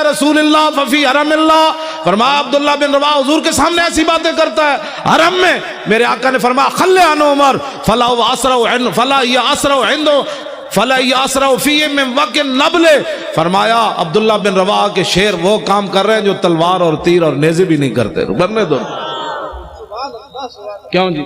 रसूलिल्लाह फफी हरमिल्लाह, फरमाया अब्दुल्ला बिन रवाह हुजूर के सामने ऐसी बातें करता है हरम में। मेरे आका ने फरमाया खल्ले अन उमर फला असरा फी में वकिन नबले। फरमाया अब्दुल्ला बिन रवाह के शेर वो काम कर रहे हैं जो तलवार और तीर और नेज़े भी नहीं करते, बनने दो। क्यों जी?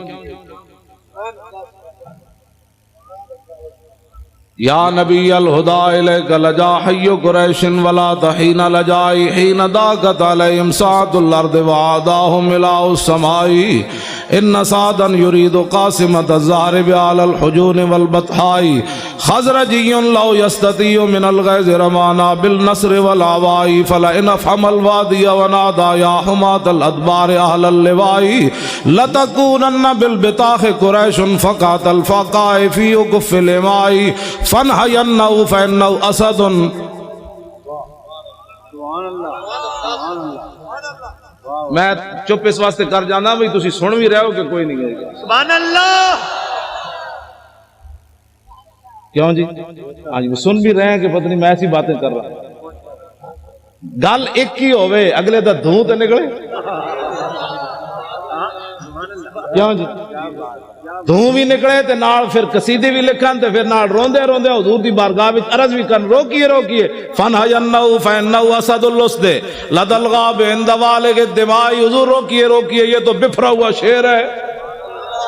या नबी अल हुदा इलैका लजा हय्यु कुरैशिन वला तहीना लजाई हीना दाकत अलैहिम साअतुल अर्द व आदाहुम मिलाउस समाई इन सादन युरीदु कासिमत ज़ारिब अलल हुजून वल बतहाई खज़रजियुन लौ यस्ततियु मिनल गैज़ रमाना बिल नस्र वल आवाई फला इन फमल वादिया व नादा या हुमातल अदबार अहलल लिवाई लतकूनन्न बिल बिताख कुरैशुन फकातल फकाए फी उकुफ़िल इमाई फनहयन्नहु फइन्नहु असदुन। मैं चुप इस वास्ते कर जाना भी तुसी सुन भी रहे हो कि कोई नहीं कहेगा सुभान अल्लाह। क्यों जी? हाँ जी, सुन भी रहे हैं कि पता नहीं मैं ऐसी बातें कर रहा। गल एक ही होवे, अगले दा धूं तो निकले। क्यों जी? धूं भी निकले ते नाल फिर कसीदे भी लिखन ते फिर नाल रोंदे रोंदे हुजूर दी बारगाह विच अर्ज भी करन, रोकिए रोकिए फनहयन्नहु फइन्नहु असदुल लुस्द लदल गाब इंद वालिग दिमाई। हुजूर रोकिए रोकिए, ये तो बिखरा हुआ शेर है।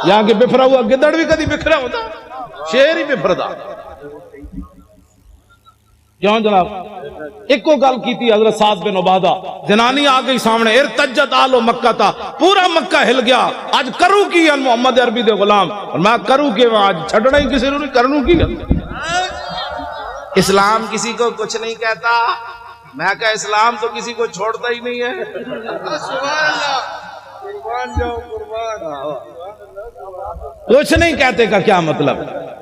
यहाँ के बिखरा हुआ गिदड़ भी कभी बिखरा होता, शेर ही बिखरदा। क्यों जनाब? एको गल की थी हजरत साद बिन उबादा, जनानी आ गई सामने, इर्तज्जत आलो मक्का था, पूरा मक्का हिल गया। आज करूं की मोहम्मद अरबी दे गुलाम, और मैं करूं के आज छड़ना ही किसी ने नहीं करूं की। इस्लाम किसी को कुछ नहीं कहता, मैं कहा इस्लाम तो किसी को छोड़ता ही नहीं है। कुछ नहीं कहते का क्या मतलब?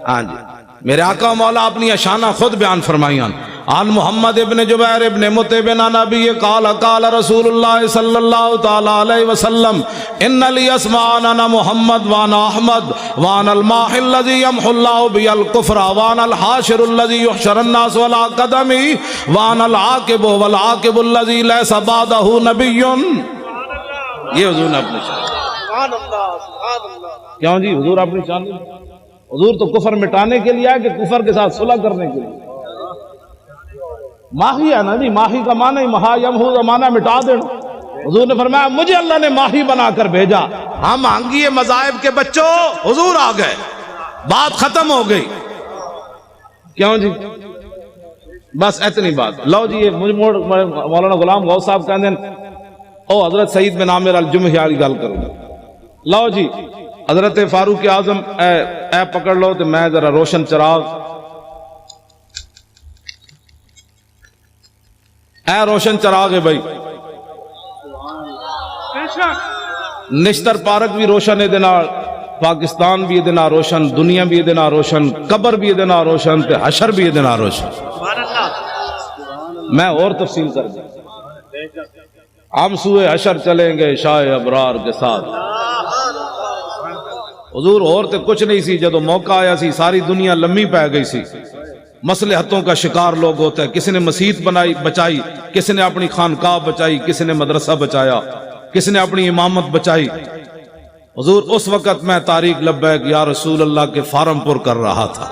हाँ जी, मेरे आका मौला अपनी अशाना खुद बयान फरमाइयान। आन मोहम्मद इब्न जुबैर इब्न मुतबिन नबी काल काल रसूलुल्लाह सल्लल्लाहु तआला अलैहि वसल्लम इन्ना ली अस्मान अना मोहम्मद वाना अहमद वानल माहिल लज़ी यमहुल्लाहु बिल कुफ्र वानल हाशिरुल लज़ी युहशरन नास वला कदमी वानल आकिबु वल आकिबुल लज़ी लैसा बादहु नबियुन। ये हुजूर ने अपनी शान। सुभान अल्लाह, सुभान अल्लाह। क्यों जी? हुजूर अपनी शान, हुजूर तो कुफर मिटाने के लिए आए कि कुफर के साथ सुलह करने के लिए? माही है ना जी, माही का माना ही महा यमहू का माना मिटा देना। हुजूर ने फरमाया मुझे अल्लाह ने माही बनाकर भेजा। हम मांगिए मज़ाहिब के बच्चों, हुजूर आ गए, बात खत्म हो गई। क्यों जी? बस इतनी बात। लो जी, ये मौलाना गुलाम गौस साहब कहते ओ हजरत सईद बिन आमिर अल जुमही वाली गल करूंगा। लो जी, हजरत फारूक आजम ए पकड़ लो तो मैं जरा रोशन चिराग, ए रोशन चिराग है भाई। निश्तर पार्क भी रोशन है देना, पाकिस्तान भी देना रोशन, दुनिया भी देना रोशन, कब्र भी देना रोशन, ते हशर भी देना रोशन। मैं और तफसील कर दूं, हम सुए हशर चलेंगे शाह अबरार के साथ। हुजूर और तो कुछ नहीं सी, जदों मौका आया सी सारी दुनिया लम्मी पै गई सी। मसलहतों का शिकार लोग होते हैं, किसी ने मस्जिद बनाई बचाई, किसी ने अपनी खानकाह बचाई, किसी ने मदरसा बचाया, किसी ने अपनी इमामत बचाई। हुजूर उस वक़्त मैं तारीक लब्बैक या रसूल अल्लाह के फार्म पुर कर रहा था।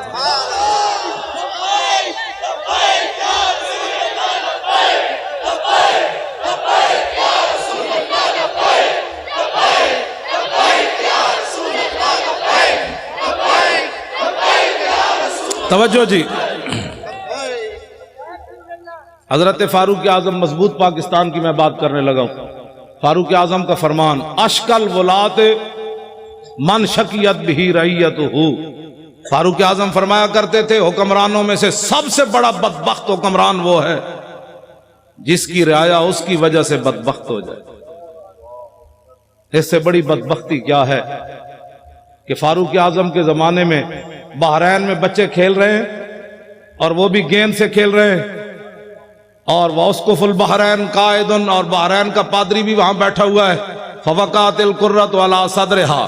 तवज्जो जी, हजरत फारूक आजम मजबूत पाकिस्तान की मैं बात करने लगा हूं। फारूक आजम का फरमान, अशकल वलात मन शकियत भी रैयत हो। फारूक आजम फरमाया करते थे हुक्मरानों में से सबसे बड़ा बदबख्त हुक्मरान वो है जिसकी रियाया उसकी वजह से बदबख्त हो जाए। इससे बड़ी बदबख्ती क्या है कि फारूक आजम के जमाने में बहरैन में बच्चे खेल रहे हैं और वो भी गेंद से खेल रहे हैं, और वस्कुफुल बहरैन कायदुन, और बहरैन का पादरी भी वहां बैठा हुआ है। फवकातिल कुर्रत वाला सदरहा,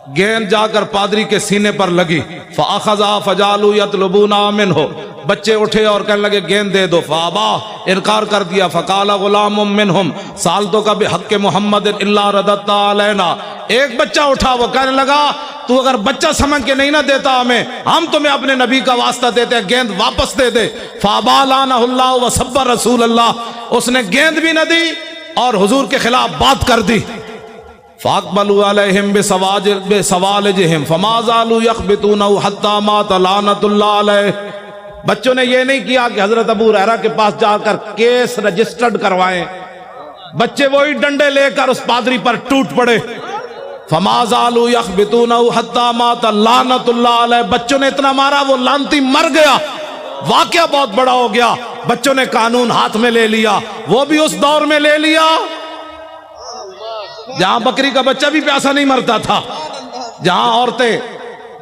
गेंद जाकर पादरी के सीने पर लगी। फ़अख़ज़ा फ़जालू यतलबूना मिन्हु, बच्चे उठे और कहने लगे गेंद दे दो। फ़अबा, इनकार कर दिया। फ़क़ाल ग़ुलामुम मिन्हुम सालतुका बिहक़्क़ि मुहम्मद इल्ला रदत्ता अलैना, एक बच्चा उठा, वो कहने लगा तू अगर बच्चा समझ के नहीं ना देता हमें, हम तुम्हें अपने नबी का वास्ता देते हैं, गेंद वापस दे दे। फ़अबा लानहुल्लाह व सब्ब रसूल अल्लाह, उसने गेंद भी न दी और हुजूर के खिलाफ बात कर दी। फ़अक़बलू अलैहिम बिसवालिजहिम फ़मा ज़ालू यख़बितूनहु हत्ता मात लानतुल्लाह अलैहि, बच्चों ने यह नहीं किया कि हजरत अबू हुरैरा के पास जाकर केस रजिस्टर्ड करवाएं, बच्चे वही डंडे लेकर उस पादरी पर टूट पड़े। फ़मा ज़ालू यख़बितूनहु हत्ता मात लानतुल्लाह अलैहि, बच्चों ने इतना मारा वो लानती मर गया। वाक़या बहुत बड़ा हो गया, बच्चों ने कानून हाथ में ले लिया, वो भी उस दौर में ले लिया जहां बकरी का बच्चा भी प्यासा नहीं मरता था, जहां औरतें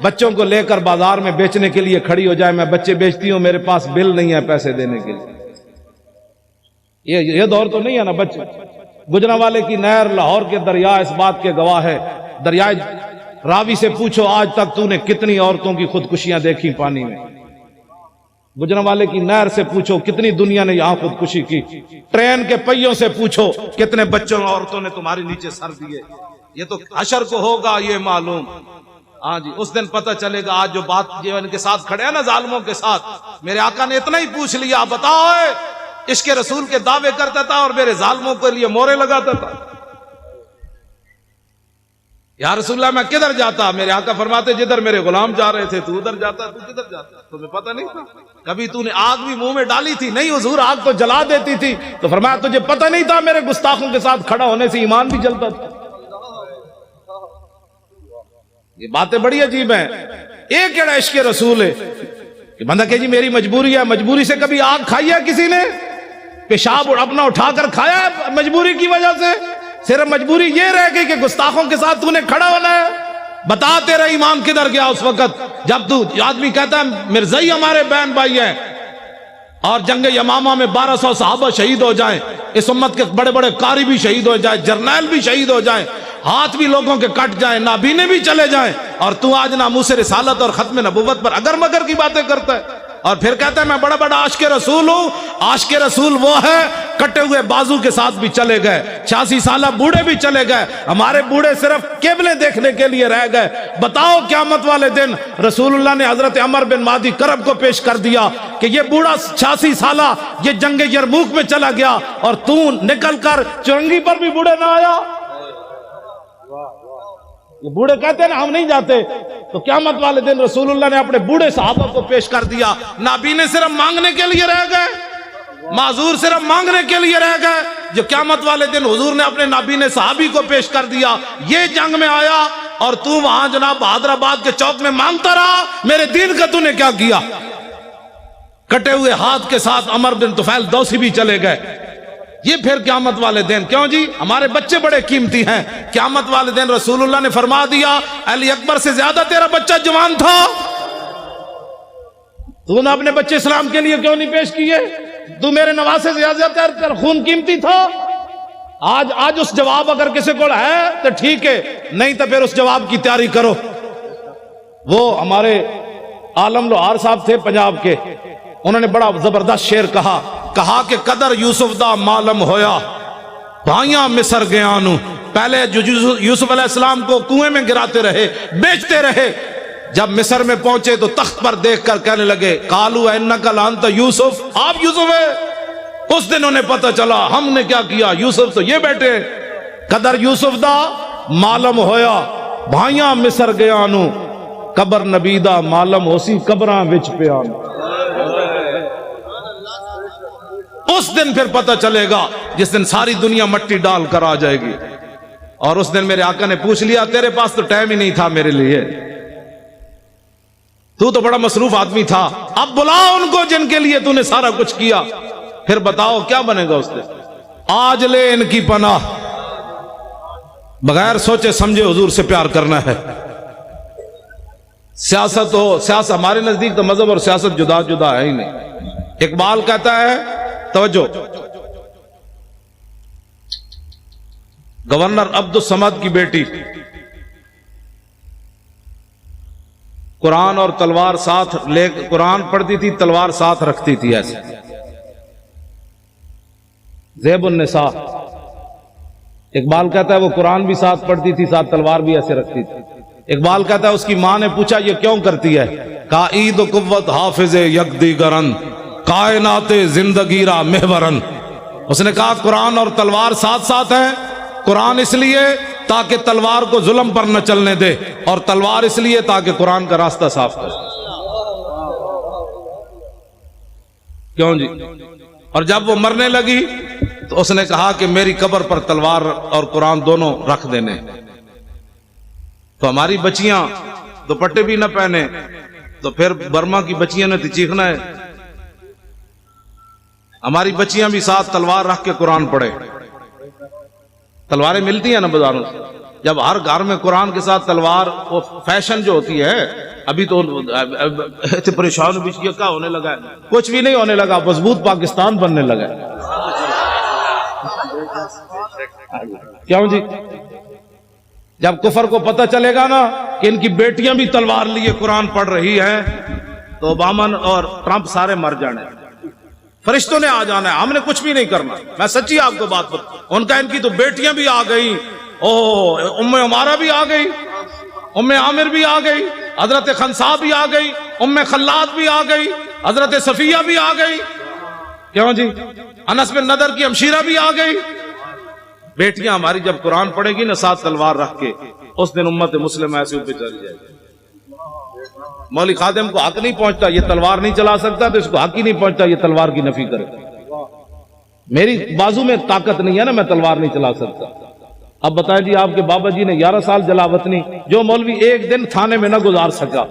बच्चों को लेकर बाजार में बेचने के लिए खड़ी हो जाए, मैं बच्चे बेचती हूं, मेरे पास बिल नहीं है पैसे देने के लिए, ये दौर तो नहीं है ना। बच्चे गुजरांवाले की नहर, लाहौर के दरिया इस बात के गवाह है। दरियाए रावी से पूछो आज तक तूने कितनी औरतों की खुदकुशियां देखी पानी में। गुजरांवाले की नहर से पूछो कितनी दुनिया ने यहां खुदकुशी की। ट्रेन के पहियों से पूछो कितने बच्चों और औरतों ने तुम्हारे नीचे सर दिए। ये तो हशर को होगा ये मालूम। हाँ जी, उस दिन पता चलेगा। आज जो बात जीवन के साथ खड़े हैं ना जालिमों के साथ, मेरे आका ने इतना ही पूछ लिया, बताओ इश्क़ रसूल के दावे करता था और मेरे जालिमों के लिए मोहरे लगाता था। या रसूलल्लाह मैं किधर जाता, मेरे आका फरमाते जिधर मेरे गुलाम जा रहे थे तू उधर जाता, तू किधर जाता, तुम्हें पता नहीं था? कभी तूने आग भी मुंह में डाली थी? नहीं हुजूर, आग तो जला देती थी। तो फरमाया तुझे पता नहीं था मेरे गुस्ताखों के साथ खड़ा होने से ईमान भी जलता था। ये बातें बड़ी अजीब हैं। एक केड़ा इश्क़ रसूल है कि बंदा कहे जी मेरी मजबूरी है। मजबूरी से कभी आग खाई है किसी ने? पेशाब अपना उठाकर खाया है मजबूरी की वजह से? सिर्फ मजबूरी ये रह गई कि गुस्ताखों के साथ तूने खड़ा होना है। बता तेरा ईमान किधर गया उस वक्त जब तू आदमी कहता है मिर्ज़ाई हमारे बहन भाई है और जंग यमामा में 1200 सहाबा शहीद हो जाएं, इस उम्मत के बड़े बड़े कारी भी शहीद हो जाए, जर्नैल भी शहीद हो जाए, हाथ भी लोगों के कट जाए, नाबीने भी चले जाएं, और तू आज नामूस रिसालत और खत्म नबुव्वत पर अगर मगर की बातें करता है और फिर कहता है मैं बड़ा बड़ा आशिक़ रसूल हूं। आशिक़ रसूल वो है कटे हुए बाजू के साथ भी चले गए, 86 साल बूढ़े भी चले गए, हमारे बूढ़े सिर्फ केबलें देखने के लिए रह गए। बताओ क़यामत वाले दिन रसूलुल्लाह ने हजरत अमर बिन मादी करब को पेश कर दिया कि ये बूढ़ा 86 साल ये जंग यरमूक में चला गया और तू निकल कर चुरंगी पर भी बूढ़े ना आया। ये बूढ़े कहते हैं ना हम नहीं जाते, तो क़यामत वाले दिन रसूलुल्लाह ने अपने बूढ़े सहाबा को पेश कर दिया। नाबीने सिर्फ मांगने के लिए रह गए, माजूर सिर्फ मांगने के लिए रह गए, जो क़यामत वाले दिन हुजूर ने अपने नाबीने सहाबी को पेश कर दिया। ये जंग में आया और तू वहां जनाब हैदराबाद के चौक में मांगता रहा, मेरे दीन का तूने क्या किया? कटे हुए हाथ के साथ अमर बिन तुफैल दौसी भी चले गए। ये फिर क़यामत वाले दिन क्यों जी? हमारे बच्चे बड़े कीमती हैं। क़यामत वाले दिन रसूलुल्लाह ने फरमा दिया अली अकबर से ज्यादा तेरा बच्चा जवान था, तूने अपने बच्चे इस्लाम के लिए क्यों नहीं पेश किए? तू मेरे नवासे से ज्यादा तेरा खून कीमती था। आज उस जवाब अगर किसी को है तो ठीक है, नहीं तो फिर उस जवाब की तैयारी करो। वो हमारे आलम लोहार साहब थे पंजाब के, उन्होंने बड़ा जबरदस्त शेर कहा कि कदर यूसुफ दा मालम होया भाइयां मिसर गया नू। पहले यूसुफ अलैहिस्सलाम को कुएं में गिराते रहे, बेचते रहे, जब मिस्र में पहुंचे तो तख्त पर देखकर कहने लगे कालू इन्नका लांत यूसुफ, आप यूसुफ है। उस दिन उन्हें पता चला हमने क्या किया, यूसुफ तो ये बैठे। कदर यूसुफ दा मालम होया भाइयां मिसर गया नू, कबर नबी दा मालम होसी कबरां विच पिया। उस दिन फिर पता चलेगा जिस दिन सारी दुनिया मट्टी डाल कर आ जाएगी। और उस दिन मेरे आका ने पूछ लिया तेरे पास तो टाइम ही नहीं था मेरे लिए, तू तो बड़ा मसरूफ आदमी था, अब बुलाओ उनको जिनके लिए तूने सारा कुछ किया, फिर बताओ क्या बनेगा उस दिन। आज ले इनकी पनाह, बगैर सोचे समझे हुजूर से प्यार करना है। सियासत हो, सियासत हमारे नजदीक तो मजहब और सियासत जुदा जुदा है ही नहीं। इकबाल कहता है तवज्जो, गवर्नर अब्दुल समद की बेटी कुरान और तलवार साथ ले, कुरान पढ़ती थी, तलवार साथ रखती थी ऐसे। ज़ैबुन्निसा, इकबाल कहता है वो कुरान भी साथ पढ़ती थी, साथ तलवार भी ऐसे रखती थी। इकबाल कहता है उसकी मां ने पूछा ये क्यों करती है? का ईद कुव्वत हाफिज यकदी गरन कायनाते जिंदगीरा मेहवरन। उसने कहा कुरान और तलवार साथ साथ है। कुरान इसलिए ताकि तलवार को जुल्म पर न चलने दे, और तलवार इसलिए ताकि कुरान का रास्ता साफ करे। क्यों जी? और जब वो मरने लगी तो उसने कहा कि मेरी कब्र पर तलवार और कुरान दोनों रख देने। तो हमारी बच्चियां दुपट्टे भी न पहने तो फिर बर्मा की बच्चियों ने तो चीखना है। हमारी बच्चियां भी साथ तलवार रख के कुरान पढ़े। तलवारें मिलती हैं ना बाजारों से, जब हर घर में कुरान के साथ तलवार, वो फैशन जो होती है। अभी तो परेशान भी क्या होने लगा है? कुछ भी नहीं होने लगा, मजबूत पाकिस्तान बनने लगा। क्यों जी? जब कुफर को पता चलेगा ना कि इनकी बेटियां भी तलवार लिए कुरान पढ़ रही हैं, तो ओबामा और ट्रंप सारे मर जाने, फरिश्तों ने आ जाना है, हमने कुछ भी नहीं करना। मैं सच्ची आपको बात बता, उनका इनकी तो बेटियां भी आ गई, उम्मे उमारा भी आ गई, उम्मे आमिर भी आ गई, हजरत खनसा भी आ गई, उम्मे खल्लाद भी आ गई, हजरत सफिया भी आ गई। क्यों जी? अनस बिन नदर की हमशीरा भी आ गई। बेटियां हमारी जब कुरान पढ़ेगी ना साथ तलवार रख के, उस दिन उम्मत मुस्लिम ऐसे ऊपर चली जाएगी। मौली खादिम को हक नहीं पहुंचता, ये तलवार नहीं चला सकता, तो इसको हक ही नहीं पहुंचता ये तलवार की नफी करे। मेरी बाजू में ताकत नहीं है ना, मैं तलवार नहीं चला सकता। अब बताएं जी, आपके बाबा जी ने 11 साल जलावतनी, जो मौलवी एक दिन थाने में ना गुजार सका।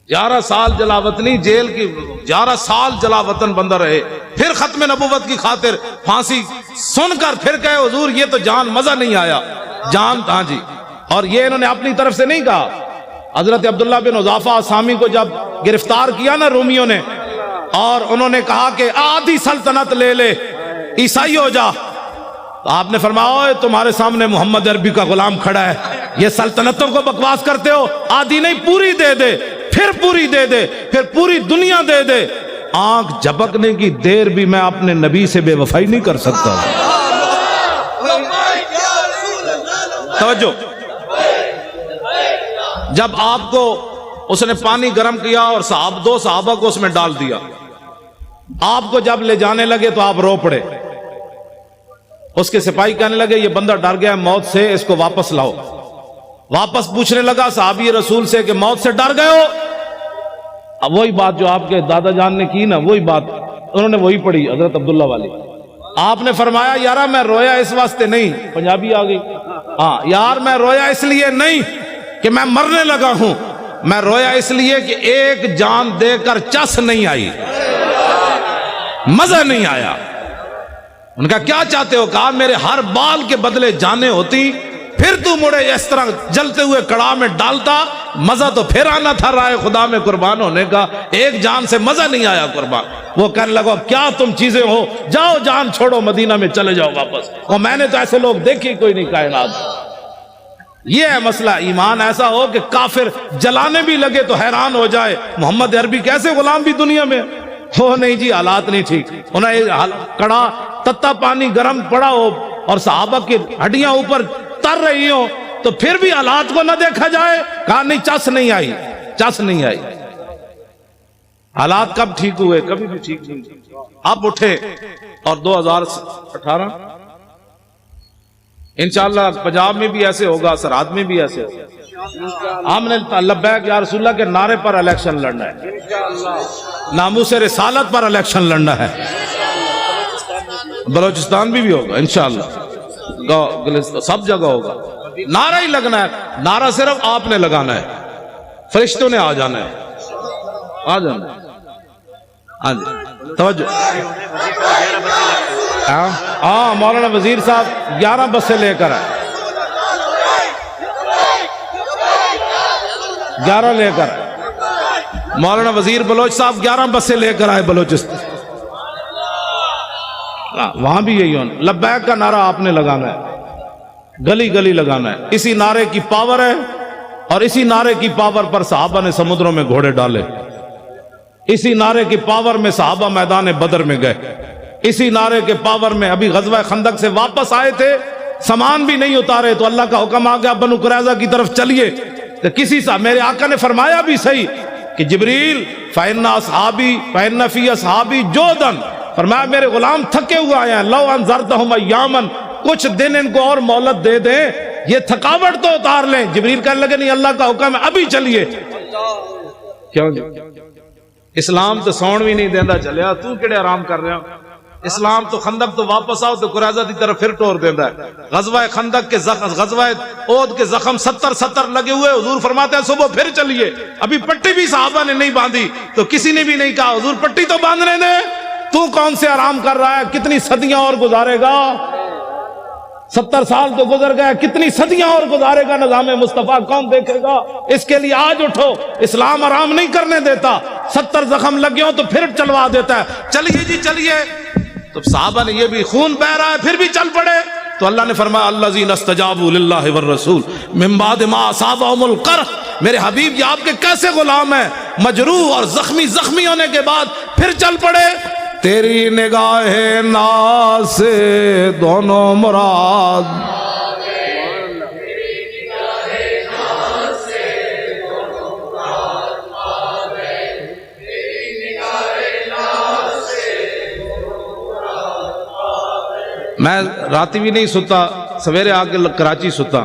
11 साल जलावतनी जेल की, 11 साल जलावतन बंदा रहे, फिर खत्म नबूवत की खातिर फांसी सुनकर फिर कहे हुजूर ये तो जान मजा नहीं आया, जान। हाँ जी, और ये इन्होंने अपनी तरफ से नहीं कहा। हजरत अब्दुल्ला बिन उज़ाफा असामी को जब गिरफ्तार किया ना रोमियों ने, और उन्होंने कहा कि आधी सल्तनत ले ले, ईसाई हो जा, तो आपने फरमाया तुम्हारे सामने मोहम्मद अरबी का गुलाम खड़ा है, ये सल्तनतों को बकवास करते हो, आधी नहीं पूरी दे दे, फिर पूरी दे दे, फिर पूरी दुनिया दे दे। आंख झपकने की देर भी मैं अपने नबी से बेवफाई नहीं कर सकता। तवज्जो, जब आपको उसने पानी गर्म किया और दो सहाबा को उसमें डाल दिया, आपको जब ले जाने लगे तो आप रो पड़े। उसके सिपाही कहने लगे ये बंदा डर गया मौत से, इसको वापस लाओ। वापस पूछने लगा साहबी रसूल से कि मौत से डर गए हो? अब वही बात जो आपके दादा जान ने की ना, वही बात उन्होंने वही पढ़ी हजरत अब्दुल्ला वाली। आपने फरमाया यार मैं रोया इस वास्ते नहीं, पंजाबी आ गई, हाँ यार मैं रोया इसलिए नहीं कि मैं मरने लगा हूं, मैं रोया इसलिए कि एक जान देकर चस नहीं आई, मजा नहीं आया। उनका क्या चाहते हो? कहा मेरे हर बाल के बदले जाने होती, फिर तू मुड़े इस तरह जलते हुए कड़ा में डालता, मजा तो फिर आना था राय खुदा में कुर्बान होने का, एक जान से मजा नहीं आया कुर्बान। वो कहने लगा क्या तुम चीजें हो, जाओ जान छोड़ो, मदीना में चले जाओ वापस। और मैंने तो ऐसे लोग देखे कोई नहीं कायनात। ये है मसला, ईमान ऐसा हो कि काफिर जलाने भी लगे तो हैरान हो जाए, मोहम्मद अरबी कैसे गुलाम भी दुनिया में हो। नहीं जी, हालात नहीं ठीक। उन्हें कड़ा तत्ता पानी गर्म पड़ा हो और सहाबा की हड्डियां ऊपर तर रही हो, तो फिर भी हालात को न देखा जाए। कहा नहीं, चस नहीं आई, चस नहीं आई। हालात कब ठीक हुए? कभी भी ठीक नहीं। आप उठे और 2018 इंशाअल्लाह पंजाब में भी ऐसे होगा, सरहद में भी ऐसे होगा। हमने लब्बैक या रसूलल्लाह के नारे पर इलेक्शन लड़ना है, नामूस रिसालत पर इलेक्शन लड़ना है। बलोचिस्तान में भी होगा इंशाअल्लाह, सब जगह होगा। नारा ही लगना है, नारा सिर्फ आपने लगाना है, फरिश्तों ने आ जाना है, आ जाना है। हाँ जी, तवज्जो। हाँ, मौलाना वजीर साहब 11 बसें लेकर आए, 11 लेकर। मौलाना वजीर बलोच साहब 11 बसें लेकर आए बलोचिस्तान। वहां भी यही होना, लब्बैक का नारा आपने लगाना है। गली गली लगाना है। इसी नारे की पावर है और इसी नारे की पावर पर सहाबा ने समुद्रों में घोड़े डाले, इसी नारे की पावर में सहाबा मैदान बदर में गए, इसी नारे के पावर में अभी गज़वा खंदक से वापस आए थे, सामान भी नहीं उतारे तो अल्लाह का हुक्म आ गया बनु कुरैज़ा की तरफ चलिए। तो किसी सा मेरे आका ने फरमाया भी सही कि जिब्रील फ़इन्ना अस्हाबी फ़इन्ना फ़ी अस्हाबी जोदन, फरमाया मेरे गुलाम थके हुए आए हैं, लौ अनज़रतहुम अय्यामन, कुछ दिन इनको और मोहलत दे दें, ये थकावट तो उतार लें। जिब्रील कहने लगे नहीं, अल्लाह का हुक्म है अभी चलिए। क्यों जी? इस्लाम तो सौण भी नहीं देता चलिया, तू केड़े आराम कर रहे हो? इस्लाम तो खंदक तो वापस आओ तो कुरैज़ा की तरफ फिर टोर देता है। गज़वा खंदक के गज़वा ओद के जख्म 70 लगे हुए, हुजूर फरमाते हैं सुबह फिर चलिए। अभी पट्टी भी साहबा ने नहीं बांधी तो किसी ने भी नहीं कहा हुजूर पट्टी तो बांधने दे, तू कौन से आराम कर रहा है? कितनी सदियां और गुजारेगा? 70 साल तो गुजर गए, कितनी सदियां और गुजारेगा? निज़ाम मुस्तफा कौन देखेगा? इसके लिए आज उठो, इस्लाम आराम नहीं करने देता। 70 जख्म लगे हो तो फिर चलवा देता है, चलिए जी चलिए। तो साहबा ने ये भी खून बह रहा है फिर भी चल पड़े। तो अल्लाह ने फरमाया अल्लज़ीना इस्तजाबू लिल्लाहि वर रसूल मिन बाद मा असाबहुमुल कर्ह, मेरे हबीब ये आपके कैसे गुलाम है, मजरूह और जख्मी होने के बाद फिर चल पड़े। तेरी निगाहे नाज़ से दोनों मुराद, मैं रात भी नहीं सुता, सवेरे आके कराची सुता,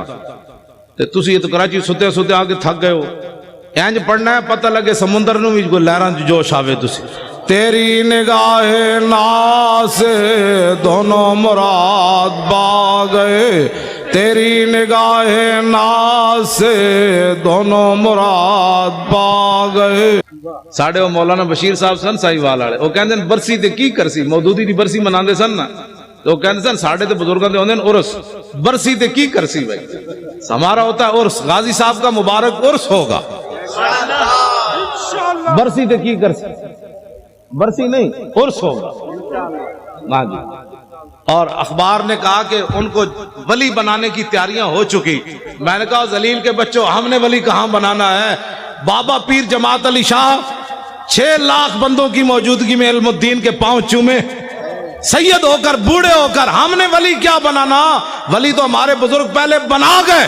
तो तुसी तो कराची सुते सुते आके थक गए हो। इंज पढ़ना है पता लगे समुंदर नूं भी कोई लहरां च जोश आवे। तुसी तेरी निगाहे नाज़ से दोनों मुराद पा गए, तेरी निगाहे नाज़ से दोनों मुराद पा गए। साढ़े वो मौलाना बशीर साहब सन साहिवाल वाले, वो कहते बरसी ते की करसी, मौदूदी दी बरसी मनाते सन ना, तो कहते सन साढ़े तो बुजुर्गों के होंगे उर्स, बरसी ते की करसी भाई, हमारा होता है उर्स, गाजी साहब का मुबारक उर्स होगा, बरसी ते की करसी, बरसी नहीं उर्स होगा। हाँ जी। और अखबार ने कहा कि उनको वली बनाने की तैयारियां हो चुकी। मैंने कहा जलील के बच्चों, हमने वली कहां बनाना है? बाबा पीर जमात अली शाह 6 लाख बंदों की मौजूदगी में इल्मुद्दीन के पांव चूमे, सैयद होकर बूढ़े होकर, हमने वली क्या बनाना? वली तो हमारे बुजुर्ग पहले बना गए।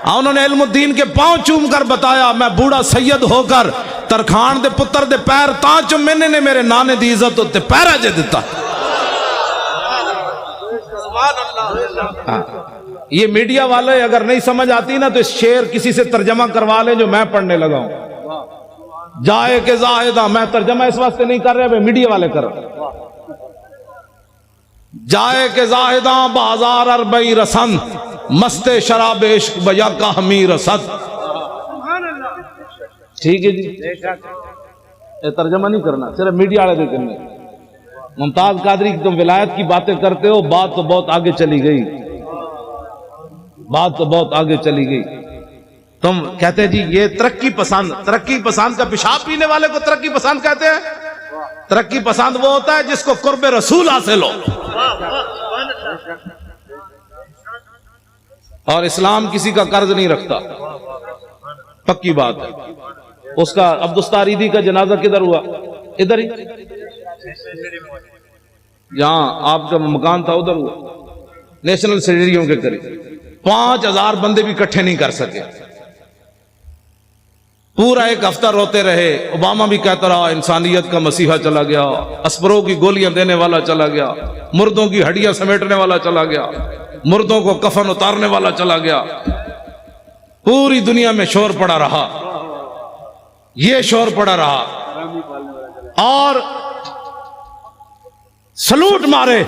उन्होंने इल्मुद्दीन के पांव चूम कर बताया, मैं बूढ़ा सैयद होकर तरखान दे पुत्र दे पैर तां चूमे ने मेरे नाने दी इज्जत उत्ते पैरा जे दिता। ये मीडिया वाले अगर नहीं समझ आती ना तो इस शेर किसी से तर्जमा करवा लें जो मैं पढ़ने लगा हूं। जाए के जाहिदा, मैं तर्जमा इस वास्ते नहीं कर रहे, मीडिया वाले कर रहे। जाए के जाहिदा बाजार अरबई रसन, मस्ते शराब इश्क बया का हमी रसद। ठीक है जी, ये तर्जमा नहीं करना, सिर्फ मीडिया वाले करने। मुमताज कादरी की तुम विलायत की बातें करते हो, बात तो बहुत आगे चली गई, बात तो बहुत आगे चली गई। तुम कहते जी ये तरक्की पसंद का पेशाब पीने वाले को तरक्की पसंद कहते हैं। तरक्की पसंद वो होता है जिसको कुर्बे रसूल हासिल हो। और इस्लाम किसी का कर्ज नहीं रखता, पक्की बात है। उसका अब्दुस्तारीदी का जनाजा किधर हुआ? इधर ही, यहां आपका मकान था उधर हुआ, नेशनल स्टेडियम के करीब। 5000 बंदे भी इकट्ठे नहीं कर सके, पूरा एक हफ्ता रोते रहे। ओबामा भी कहता रहा इंसानियत का मसीहा चला गया, अस्परों की गोलियां देने वाला चला गया, मुर्दों की हड्डियां समेटने वाला चला गया, मुर्दों को कफन उतारने वाला चला गया। पूरी दुनिया में शोर पड़ा रहा, ये शोर पड़ा रहा और सलूट मारे।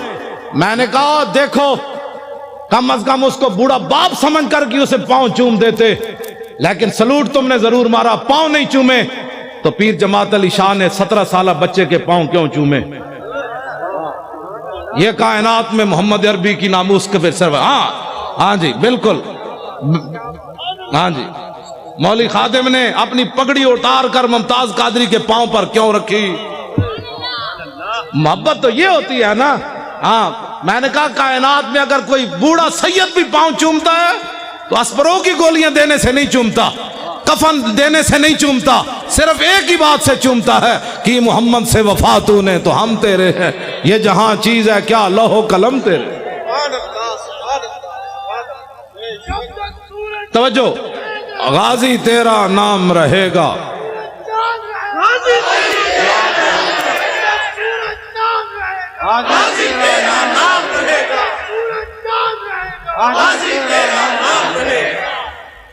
मैंने कहा देखो, कम अज कम उसको बूढ़ा बाप समझ कर कि उसे पांव चूम देते, लेकिन सलूट तुमने जरूर मारा, पांव नहीं चूमे। तो पीर जमात अली शाह ने 17 साल बच्चे के पांव क्यों चूमे? ये कायनात में मोहम्मद अरबी की नामूस के फिर सर। हाँ जी बिल्कुल, हाँ जी। मौली खादिम ने अपनी पगड़ी उतार कर मुमताज कादरी के पांव पर क्यों रखी? मोहब्बत तो ये होती है ना। हाँ, मैंने कहा कायनात में अगर कोई बूढ़ा सैयद भी पांव चूमता है तो अस्परों की गोलियां देने से नहीं चूमता, कफन देने से नहीं चूमता, सिर्फ एक ही बात से चूमता है कि मोहम्मद से वफा तूने तो हम तेरे हैं, ये जहां चीज है क्या लौहो कलम तेरे। तवज्जो, गाजी तेरा नाम रहेगा,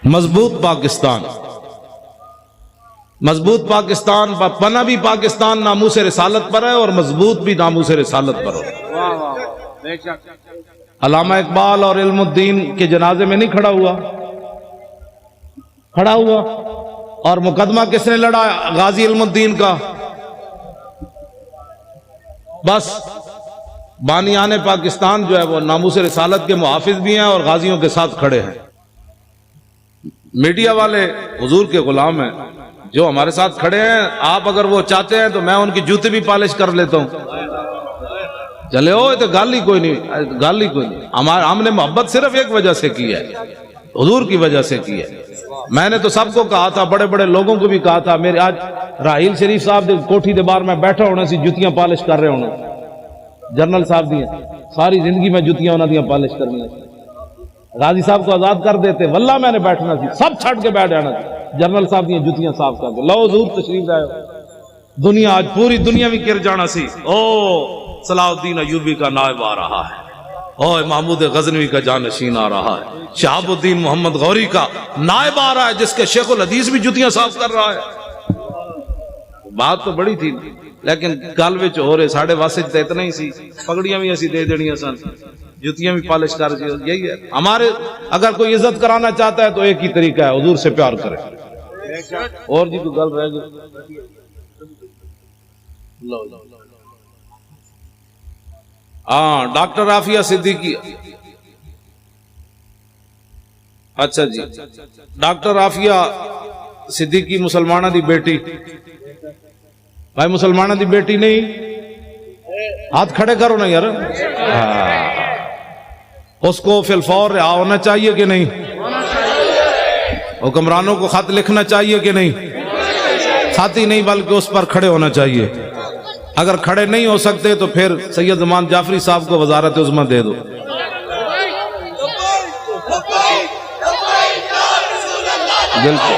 मजबूत पाकिस्तान, मजबूत पाकिस्तान, पना भी पाकिस्तान नामूस रिसालत पर है और मजबूत भी नामूस रिसालत पर हो। अल्लामा इकबाल और इल्मुद्दीन के जनाजे में नहीं खड़ा हुआ, खड़ा हुआ। और मुकदमा किसने लड़ा? गाजी इल्मुद्दीन का। बस बानियाने पाकिस्तान जो है वो नामूस रिसालत के मुहाफिज भी हैं और गाजियों के साथ खड़े हैं। मीडिया वाले हुजूर के गुलाम हैं जो हमारे साथ खड़े हैं। आप अगर वो चाहते हैं तो मैं उनकी जूते भी पॉलिश कर लेता हूं। चले हो, तो गाल ही कोई नहीं, गाल ही कोई नहीं। हमने मोहब्बत सिर्फ एक वजह से की है, हुजूर की वजह से की है। मैंने तो सबको कहा था, बड़े बड़े लोगों को भी कहा था। मेरे आज राहील शरीफ साहब कोठी दे बार में बैठा होने से जुतियां पॉलिश कर रहे होने, जनरल साहब दी सारी जिंदगी में जुतियां उन्होंने पॉलिश करनी। गाजी साहब को आजाद कर देते, वल्ला मैंने बैठना थी, सब छट के बैठ जाना थी, जनरल साहब दी जुतियां साफ करके। लो हुजूर तशरीफ लाए, दुनिया आज पूरी दुनिया भी गिर जाना सी। ओ सलाउद्दीन अयूबी का नायब आ रहा है, और महमूद गजनवी का जानशीन आ रहा है, शहाबुद्दीन मोहम्मद गौरी का नायब आ रहा है जिसके शेखुल हदीस भी जुतियां साफ कर रहा है। बात तो बड़ी थी, लेकिन गल विच हो रहे साढ़े वास्ते तो इतना ही सी। पगड़ियां भी असी दे देनियां सन, जुतियां भी पॉलिश कर, यही है हमारे। अगर कोई इज्जत कराना चाहता है तो एक ही तरीका है, हुजूर से प्यार करे। और जी कोई गल रह गई? हाँ, डॉक्टर आफिया सिद्दीकी। अच्छा जी, डॉक्टर आफिया सिद्दीकी मुसलमाना दी बेटी। भाई मुसलमाना दी बेटी नहीं, हाथ खड़े करो ना यार। उसको फिलफौर रिहा होना चाहिए कि नहीं? हुक्मरानों को खत लिखना चाहिए कि नहीं? खत ही नहीं बल्कि उस पर खड़े होना चाहिए। अगर खड़े नहीं हो सकते तो फिर सैयद जमान जाफरी साहब को वजारत उज़्मा दे दो। बिल्कुल,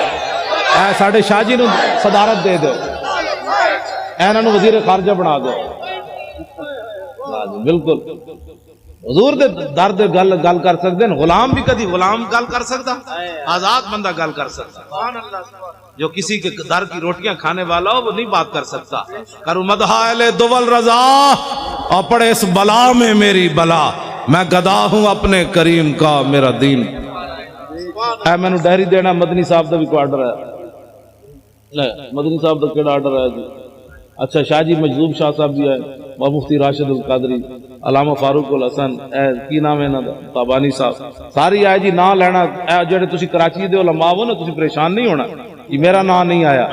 साढ़े शाहजी नूं सदारत दे दो, इन्हां नूं वजीर खारजा बना दो। बिल्कुल, हुजूर दे दर दे गल कर सकते हैं। गुलाम भी कभी गुलाम गल कर सकता, आजाद बंदा गल कर सकता। जो किसी के दर की रोटियां खाने वाला हो वो नहीं बात कर सकता। करूं मदहाले दुवल रजा, और पड़े इस बला में मेरी बला, मैं गदा हूं अपने करीम का, मेरा दीन है। मैंने डायरी देना, मदनी साहब का भी कोई आर्डर है? मदनी साहब का केड़ा आर्डर है जी? अच्छा, शाहजी मजदूब शाह साहब भी है, मुफ्ती राशिद उल कादरी, अलामा फारूक उल हसन, की नाम है इन्हां दा, ताबानी साहब, सारी आए जी। ना लेना जेडे तुसीं कराची दे उलमा हो ना, तुसीं परेशान नहीं होना कि मेरा नाम नहीं आया।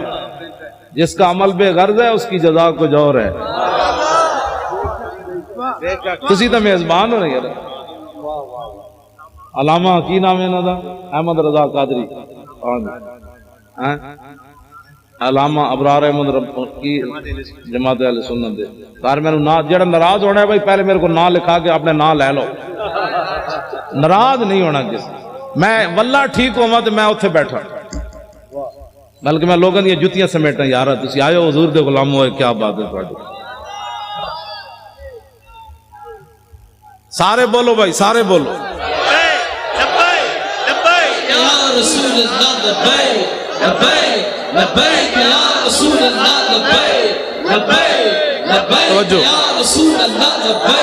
जिसका अमल बेगर्ज है उसकी जजा कुछ और है। तुसीं तो मेजबान हो यार। अलामा की नाम है इन्हां दा? अहमद रजा कादरी, अलामा अबरार अहमद की जमात अहले सुन्नत दे। सार मैनू ना जेड़ा नाराज होना है भाई, पहले मेरे को ना लिखा के अपने ना ले लो। नाराज नहीं होना किस, मैं वल्ला ठीक होवा तो मैं उत्थे बैठा, बल्कि मैं लोगों दी जुतियां समेटा। यार तुसीं आए हो हुजूर दे गुलाम हो, क्या बात है तुहाडी। सारे बोलो भाई, सारे बोलो।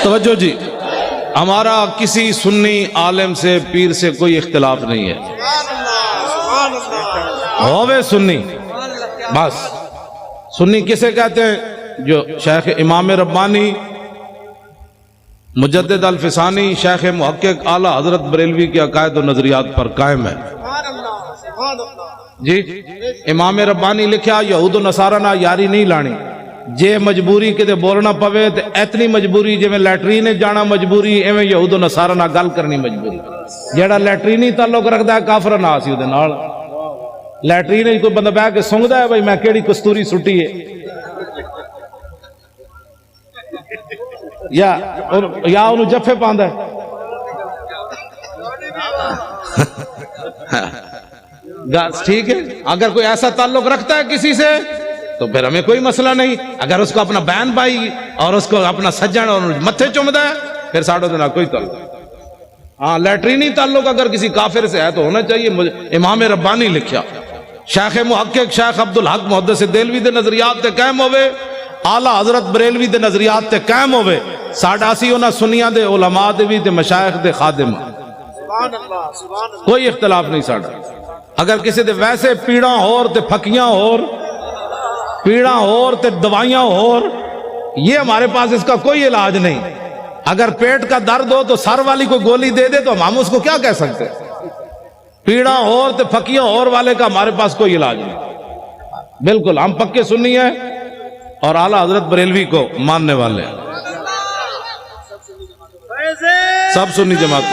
तवज्जो जी, हमारा किसी सुन्नी आलिम से पीर से कोई इख्तिलाफ नहीं है। होवे सुन्नी, बस। सुन्नी किसे कहते हैं? जो शेख इमाम रब्बानी, मुजद्दिद अल फिसानी, शेख मुहक्किक आला हजरत बरेलवी के अकायद और नजरियात पर कायम है जी। इमाम रब्बानी लिखा, यहूद नसारा ना यारी नहीं लानी, जे मजबूरी किते बोलना पवे तो इतनी मजबूरी जिवें लैटरीन जाना मजबूरी, एवं यहूद नसारा नाल गल करनी मजबूरी। जेड़ा लैटरीनी ताल्लुक रखता है काफर ना सी उहदे नाल। लैटरीन कोई बंदा बह के सुंघदा है भाई मैं केड़ी कस्तूरी सुट्टी है, या उन्होंने जफे पांदा है। ठीक है, अगर कोई ऐसा ताल्लुक रखता है किसी से तो फिर हमें कोई मसला नहीं। अगर उसको अपना बहन भाई और उसको अपना सज्जन और मत्थे चुमदा है फिर साढ़े ना कोई ताल्लुक। हाँ, लैटरीनी ताल्लुक अगर किसी काफिर से है तो होना चाहिए। इमाम रब्बानी लिखा, शेख मुहक्किक शेख अब्दुल हक मुहद्दिस देलवी दे नजरियात ते कायम होवे, आला हजरत बरेलवी दे नजरियात ते कायम होवे, साडा असी उन्हां सुन्नियां दे उलमा दे भी ते मशाइख दे खादिम, कोई इख्तलाफ नहीं साडा। अगर किसी दे वैसे पीड़ा होर ते फकियां होर, पीड़ा होर ते दवाइयां होर, ये हमारे पास इसका कोई इलाज नहीं। अगर पेट का दर्द हो तो सर वाली कोई गोली दे दे तो हम उसको क्या कह सकते। पीड़ा होर ते फकियां होर वाले का हमारे पास कोई इलाज नहीं। बिल्कुल हम पक्के सुन्नी है और आला हजरत बरेलवी को मानने वाले हैं, सब सुन्नी जमात।